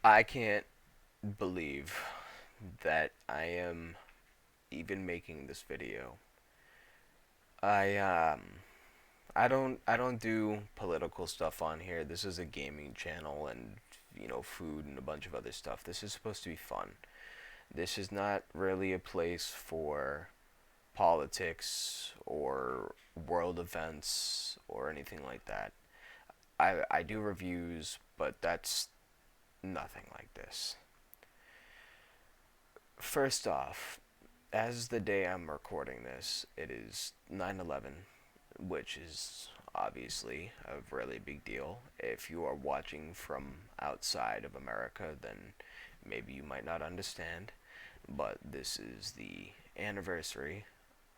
I can't believe that I am even making this video. I I don't do political stuff on here. This is a gaming channel and food and a bunch of other stuff. This is supposed to be fun. This is not really a place for politics or world events or anything like that. I do reviews, but that's nothing like this. First off, as the day I'm recording this, it is 9/11, which is obviously a really big deal. If you are watching from outside of America, then maybe you might not understand, but this is the anniversary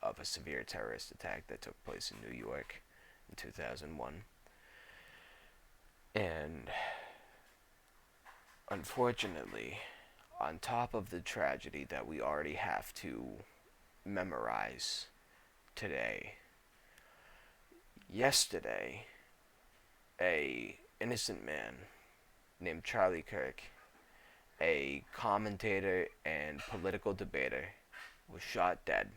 of a severe terrorist attack that took place in New York in 2001. And unfortunately, on top of the tragedy that we already have to memorize today, yesterday, a innocent man named Charlie Kirk, a commentator and political debater, was shot dead.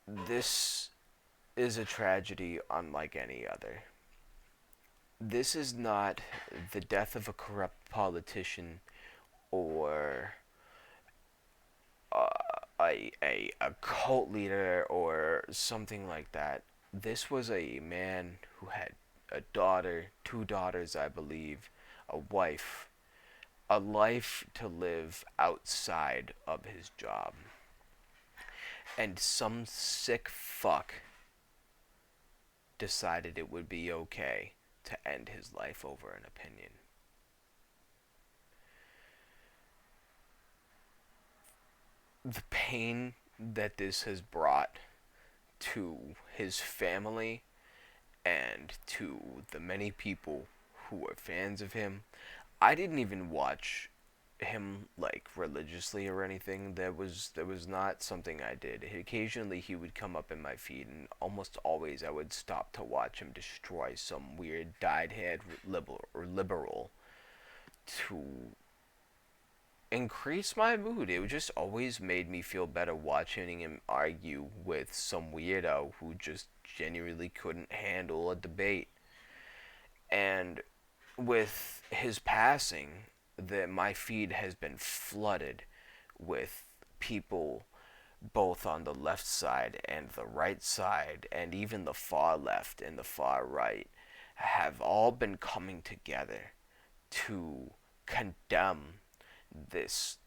This is a tragedy unlike any other. This is not the death of a corrupt politician or uh, a cult leader or something like that. This was a man who had a daughter, two daughters, I believe, a wife, a life to live outside of his job. And some sick fuck decided it would be okay to end his life over an opinion. The pain that this has brought to his family and to the many people who are fans of him. I didn't even watch him like religiously or anything. There was not something I did. Occasionally he would come up in my feed, and almost always I would stop to watch him destroy some weird dyed-haired liberal to increase my mood. It just always made me feel better watching him argue with some weirdo who just genuinely couldn't handle a debate. And with his passing, my feed has been flooded with people both on the left side and the right side, and even the far left and the far right, have all been coming together to condemn this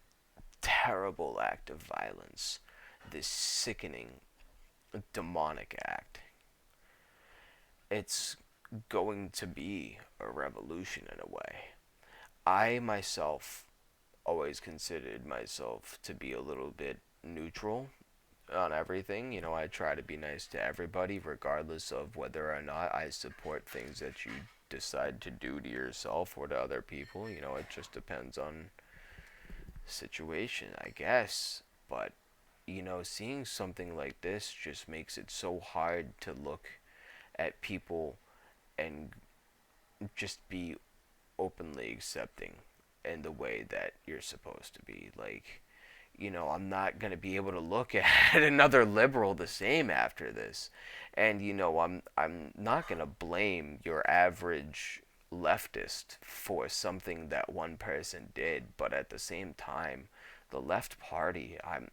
terrible act of violence, this sickening, demonic act. It's going to be a revolution in a way. I myself always considered myself to be a little bit neutral on everything. I try to be nice to everybody, regardless of whether or not I support things that you decide to do to yourself or to other people. It just depends on situation, I guess. But, seeing something like this just makes it so hard to look at people and just be openly accepting in the way that you're supposed to be. Like, I'm not going to be able to look at another liberal the same after this. And I'm not going to blame your average leftist for something that one person did, but at the same time, the left party, I'm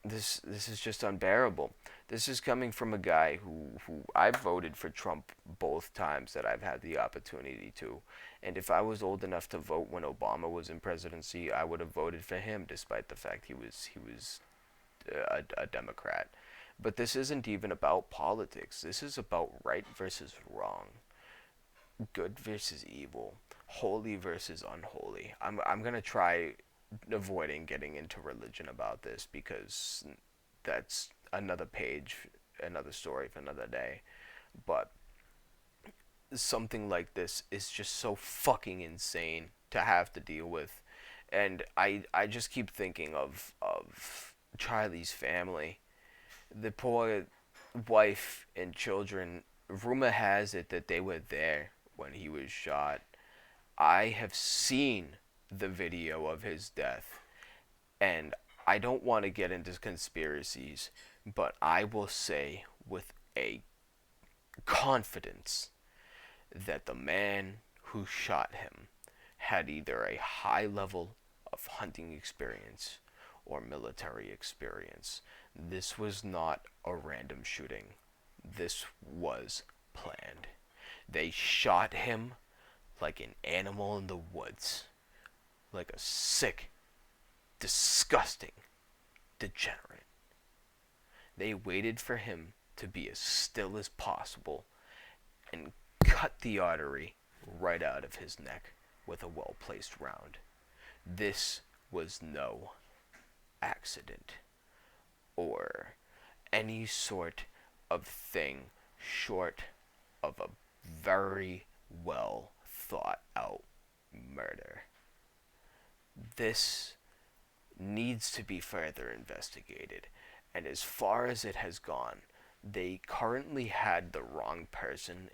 this is just unbearable. This is coming from a guy who I've voted for Trump both times that I've had the opportunity to. And if I was old enough to vote when Obama was in presidency, I would have voted for him despite the fact he was a Democrat. But this isn't even about politics. This is about right versus wrong, good versus evil, holy versus unholy. I'm gonna try avoiding getting into religion about this because that's another page, another story for another day. But something like this is just so fucking insane to have to deal with. And I just keep thinking of Charlie's family, the poor wife and children rumor has it that they were there when he was shot. I have seen the video of his death, and I don't want to get into conspiracies, but I will say with a confidence that the man who shot him had either a high level of hunting experience or military experience. This was not a random shooting. This was planned. They shot him like an animal in the woods, like a sick, disgusting degenerate. They waited for him to be as still as possible and cut the artery right out of his neck with a well placed round. This was no accident or any sort of thing short of a very well thought out murder. This needs to be further investigated. And as far as it has gone, they currently had the wrong person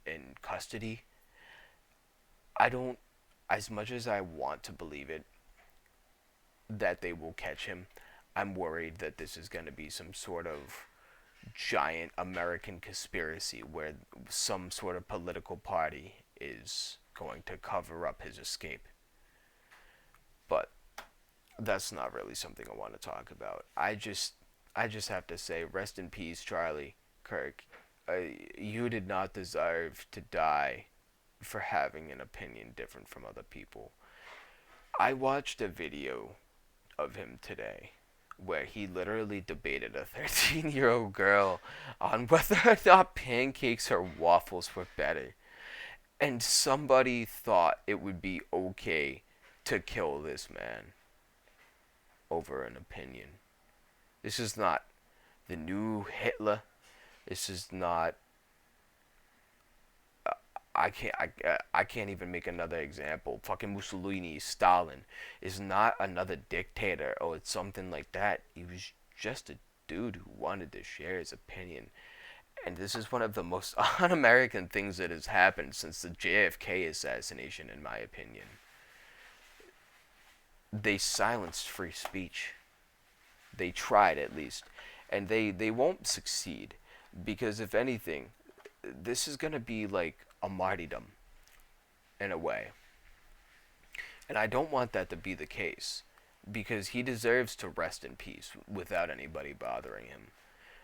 in custody. I don't, as much as I want to believe it, that they will catch him, I'm worried that this is going to be some sort of giant American conspiracy where some sort of political party is going to cover up his escape. But that's not really something I want to talk about. I just have to say, rest in peace, Charlie Kirk. You did not deserve to die for having an opinion different from other people. I watched a video of him today where he literally debated a 13-year-old girl on whether or not pancakes or waffles were better. And somebody thought it would be okay to kill this man over an opinion. This is not the new Hitler. This is not. I can't even make another example. Fucking Mussolini, Stalin is not another dictator or it's something like that. He was just a dude who wanted to share his opinion. And this is one of the most un-American things that has happened since the JFK assassination, in my opinion. They silenced free speech. They tried, at least. And they won't succeed. Because if anything, this is going to be like a martyrdom in a way. And I don't want that to be the case because he deserves to rest in peace without anybody bothering him.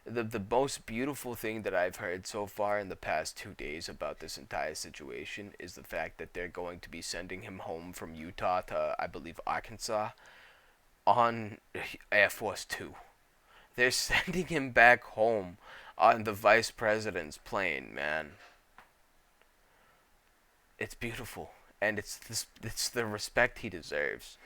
The most beautiful thing that I've heard so far in the past 2 days about this entire situation is the fact that they're going to be sending him home from Utah to, I believe, Arkansas on Air Force Two. They're sending him back home on the vice president's plane, man. It's beautiful, and it's the respect he deserves.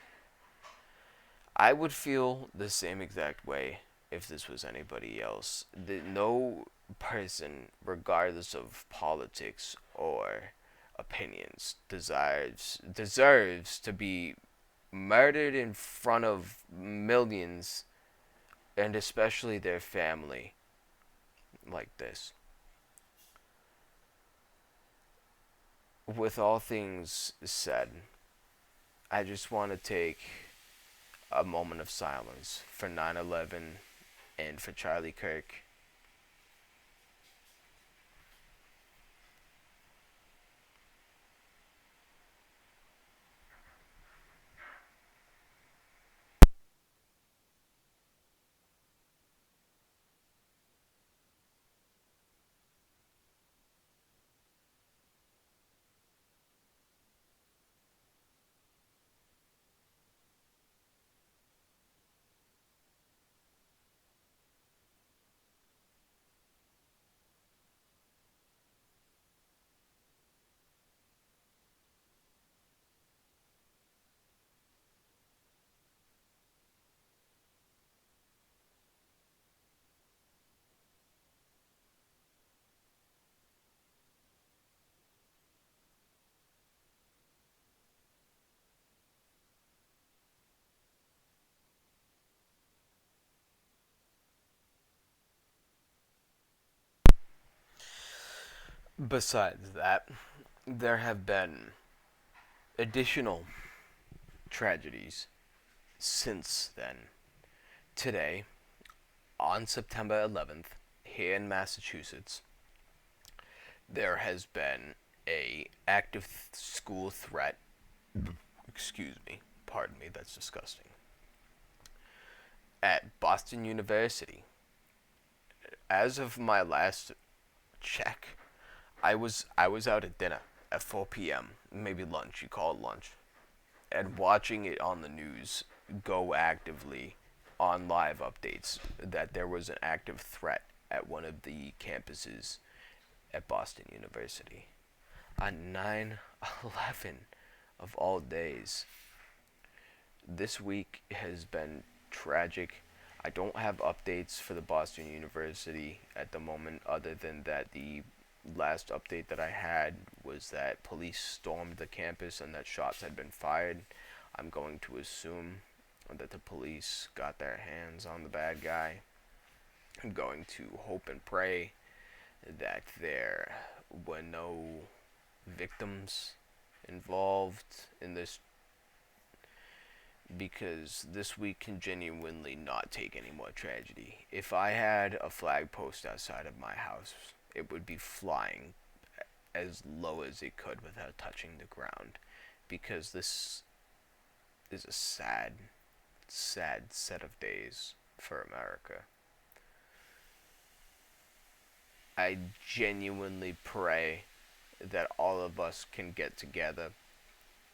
I would feel the same exact way if this was anybody else. No person, regardless of politics or opinions, deserves to be murdered in front of millions, and especially their family, like this. With all things said, I just want to take a moment of silence for 9/11 and for Charlie Kirk. Besides that, there have been additional tragedies since then. Today, on September 11th, here in Massachusetts, there has been a active school threat. Excuse me. Pardon me, that's disgusting. At Boston University. As of my last check, I was out at dinner at 4 p.m. Maybe lunch, you call it lunch. And watching it on the news go actively on live updates that there was an active threat at one of the campuses at Boston University on 9/11 of all days. This week has been tragic. I don't have updates for the Boston University at the moment, other than that the last update that I had was that police stormed the campus and that shots had been fired. I'm going to assume that the police got their hands on the bad guy. I'm going to hope and pray that there were no victims involved in this, because this week can genuinely not take any more tragedy. If I had a flag post outside of my house, it would be flying as low as it could without touching the ground, because this is a sad, sad set of days for America. I genuinely pray that all of us can get together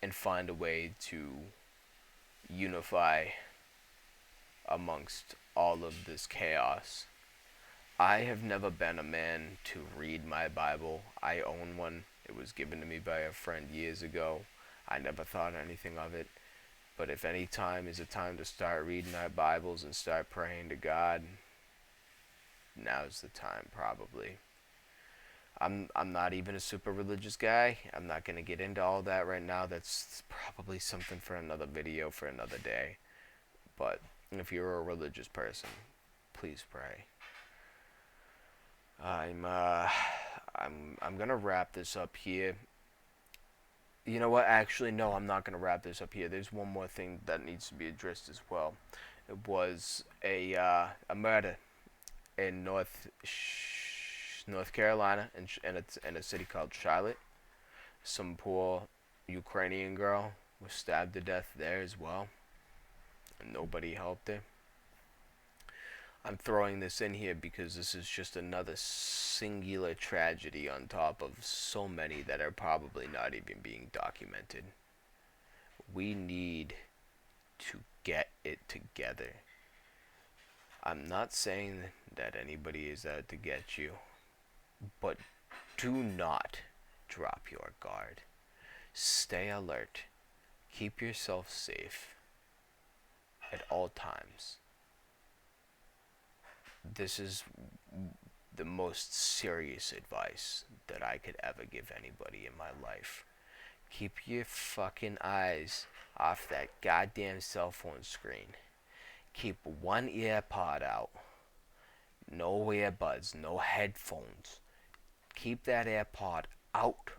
and find a way to unify amongst all of this chaos. I have never been a man to read my Bible. I own one. It was given to me by a friend years ago. I never thought anything of it. But if any time is a time to start reading our Bibles and start praying to God, now's the time probably. I'm not even a super religious guy. I'm not going to get into all that right now. That's probably something for another video for another day. But if you're a religious person, please pray. I'm uh I'm going to wrap this up here. You know what? Actually, no, I'm not going to wrap this up here. There's one more thing that needs to be addressed as well. It was a murder in North Carolina, in a city called Charlotte. Some poor Ukrainian girl was stabbed to death there as well, and nobody helped her. I'm throwing this in here because this is just another singular tragedy on top of so many that are probably not even being documented. We need to get it together. I'm not saying that anybody is out to get you, but do not drop your guard. Stay alert. Keep yourself safe at all times. This is the most serious advice that I could ever give anybody in my life. Keep your fucking eyes off that goddamn cell phone screen. Keep one ear pod out. No earbuds, no headphones. Keep that AirPod out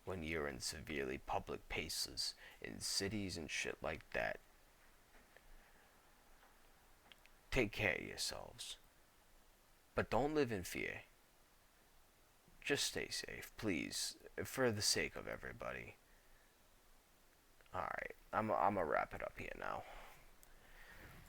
when you're in severely public places, in cities and shit like that. Take care of yourselves. But don't live in fear. Just stay safe, please, for the sake of everybody. Alright, I'm gonna wrap it up here now.